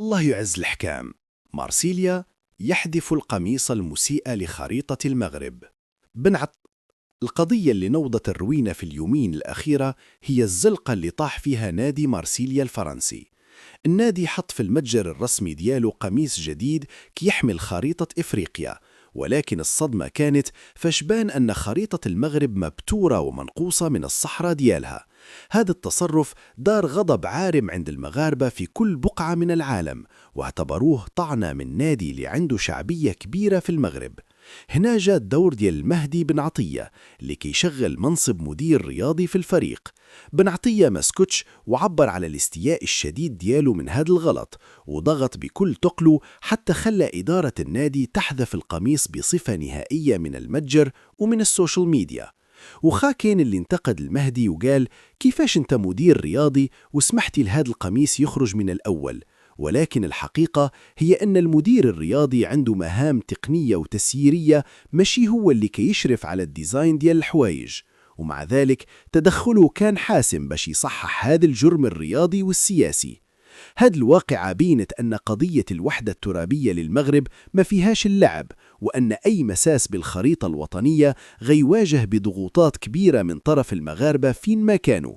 الله يعز الحكام. مارسيليا يحذف القميص المسيء لخريطة المغرب. بنعط القضية اللي نوضت الروينة في اليومين الأخيرة هي الزلقة اللي طاح فيها نادي مارسيليا الفرنسي. النادي حط في المتجر الرسمي دياله قميص جديد كي يحمل خريطة إفريقيا، ولكن الصدمة كانت فشبان أن خريطة المغرب مبتورة ومنقوصة من الصحراء ديالها. هذا التصرف دار غضب عارم عند المغاربة في كل بقعة من العالم، واعتبروه طعنة من نادي اللي عنده شعبية كبيرة في المغرب. هنا جاء الدور ديال المهدي بن عطية اللي كيشغل منصب مدير رياضي في الفريق. بن عطية مسكتش وعبر على الاستياء الشديد دياله من هذا الغلط، وضغط بكل تقله حتى خلى إدارة النادي تحذف القميص بصفة نهائية من المتجر ومن السوشيال ميديا. وخاكين اللي انتقد المهدي وقال: كيفاش انت مدير رياضي وسمحتي لهذا القميص يخرج من الأول؟ ولكن الحقيقة هي أن المدير الرياضي عنده مهام تقنية وتسييرية، ماشي هو اللي كيشرف على الديزاين ديال الحوايج. ومع ذلك تدخله كان حاسم باش يصحح هذا الجرم الرياضي والسياسي. هاد الواقعة بينت أن قضية الوحدة الترابية للمغرب ما فيهاش اللعب، وأن أي مساس بالخريطة الوطنية غيواجه بضغوطات كبيرة من طرف المغاربة فين ما كانوا.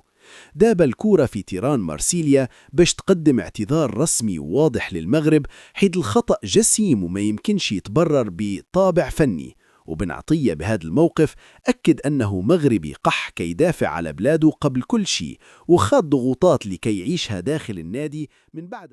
داب الكورة في تيران مارسيليا باش تقدم اعتذار رسمي وواضح للمغرب، حيث الخطأ جسيم وما يمكنش يتبرر بطابع فني. وبن عطية بهذا الموقف أكد أنه مغربي قح كي يدافع على بلاده قبل كل شيء، وخاض ضغوطات لكي يعيشها داخل النادي من بعد